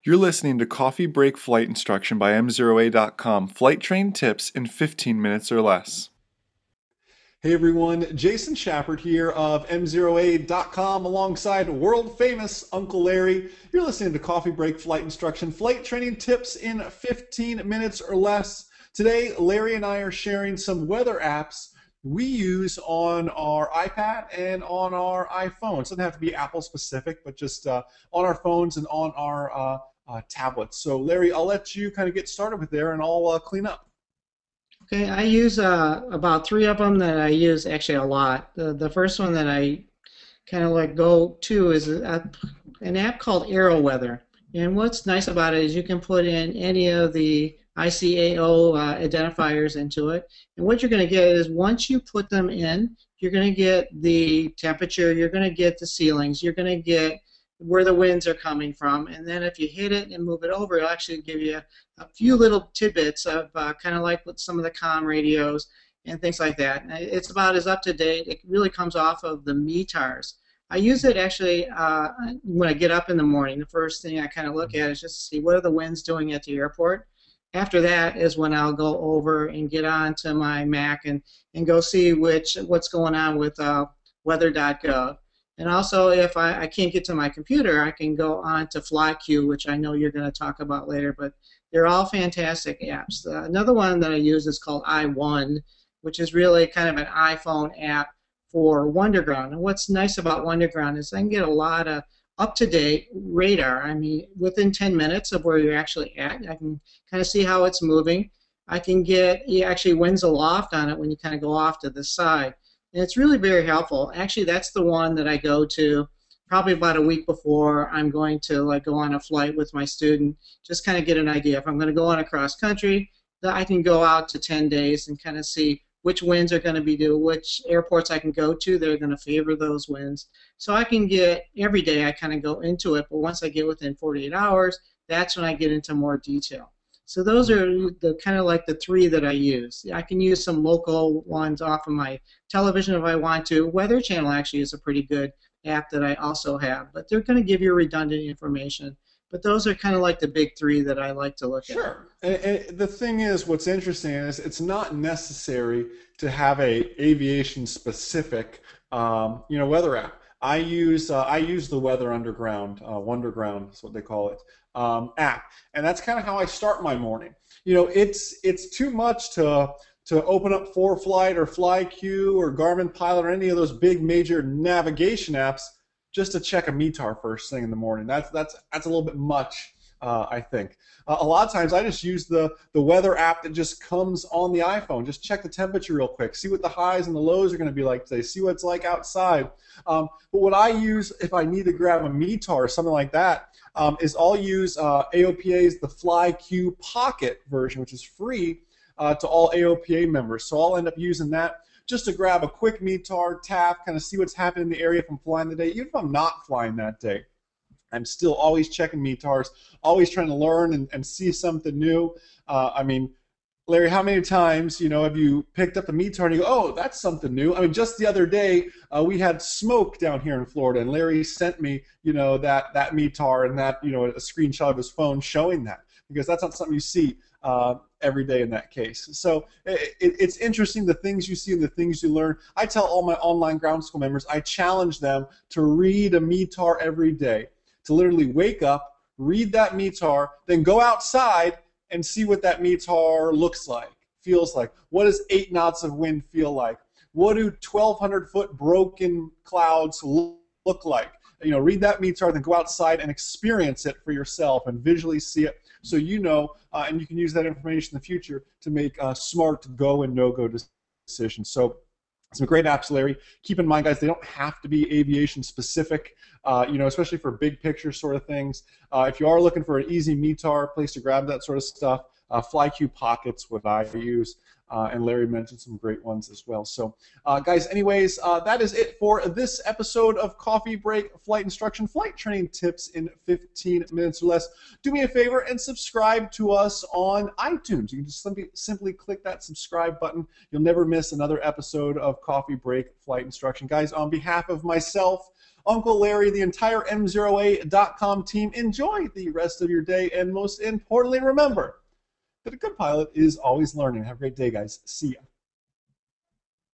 You're listening to Coffee Break Flight Instruction by M0A.com. Flight train tips in 15 minutes or less. Hey everyone, Jason Shepard here of M0A.com alongside world famous Uncle Larry. You're listening to Coffee Break Flight Instruction, flight training tips in 15 minutes or less. Today, Larry and I are sharing some weather apps we use on our iPad and on our iPhone. It doesn't have to be Apple specific, but just on our phones and on our tablets. So Larry, I'll let you kind of get started with there and I'll clean up. Okay, I use about three of them that I use actually a lot. The first one that I kind of like go to is an app called AeroWeather. And what's nice about it is you can put in any of the ICAO identifiers into it. And what you're going to get is once you put them in, you're going to get the temperature, you're going to get the ceilings, you're going to get where the winds are coming from, and then if you hit it and move it over, it'll actually give you a few little tidbits of kind of like with some of the comm radios and things like that. And it's about as up to date. It really comes off of the METARs. I use it actually when I get up in the morning. The first thing I kind of look at is just to see what are the winds doing at the airport. After that is when I'll go over and get onto my Mac and go see what's going on with weather.gov. And also, if I can't get to my computer, I can go on to FlyQ, which I know you're going to talk about later, but they're all fantastic apps. Another one that I use is called iOne, which is really kind of an iPhone app for Wunderground. And what's nice about Wunderground is I can get a lot of up-to-date radar. I mean, within 10 minutes of where you're actually at, I can kind of see how it's moving. I can get actually winds aloft on it when you kind of go off to the side. And it's really very helpful. Actually, that's the one that I go to probably about a week before I'm going to like go on a flight with my student, just kind of get an idea. If I'm going to go on a cross country, I can go out to 10 days and kind of see which winds are going to be due, which airports I can go to that are going to favor those winds. So I can get, every day I kind of go into it, but once I get within 48 hours, that's when I get into more detail. So those are the kind of like the three that I use. I can use some local ones off of my television if I want to. Weather Channel actually is a pretty good app that I also have, but they're going to give you redundant information. But those are kind of like the big three that I like to look at. Sure. And the thing is, what's interesting is it's not necessary to have a aviation specific, weather app. I use the Weather Underground, Wunderground is what they call it, app, and that's kind of how I start my morning. You know, it's too much to open up ForeFlight or FlyQ or Garmin Pilot or any of those big major navigation apps just to check a METAR first thing in the morning. That's a little bit much, I think. A lot of times I just use the weather app that just comes on the iPhone. Just check the temperature real quick, see what the highs and the lows are going to be like today, see what it's like outside. But what I use if I need to grab a METAR or something like that is I'll use AOPA's the FlyQ Pocket version, which is free to all AOPA members. So I'll end up using that just to grab a quick METAR, tap, kind of see what's happening in the area if I'm flying the day. Even if I'm not flying that day, I'm still always checking METARs, always trying to learn and see something new. I mean, Larry, how many times, have you picked up a METAR and you go, oh, that's something new? I mean, just the other day, we had smoke down here in Florida, and Larry sent me, that METAR and that, a screenshot of his phone showing that, because that's not something you see every day in that case. So it's interesting the things you see and the things you learn. I tell all my online ground school members, I challenge them to read a METAR every day, to literally wake up, read that METAR, then go outside and see what that METAR looks like, feels like. What does 8 knots of wind feel like? What do 1,200-foot broken clouds look like? Read that METAR, then go outside and experience it for yourself and visually see it, so and you can use that information in the future to make smart go and no-go decisions. So some great apps, Larry. Keep in mind, guys, they don't have to be aviation specific, especially for big picture sort of things. If you are looking for an easy METAR place to grab that sort of stuff, FlyQ Pocket's what I use. And Larry mentioned some great ones as well. So, guys, anyways, that is it for this episode of Coffee Break Flight Instruction, flight training tips in 15 minutes or less. Do me a favor and subscribe to us on iTunes. You can just simply click that subscribe button. You'll never miss another episode of Coffee Break Flight Instruction. Guys, on behalf of myself, Uncle Larry, the entire M0A.com team. Enjoy the rest of your day, and most importantly, remember that a good pilot is always learning. Have a great day, guys. See ya.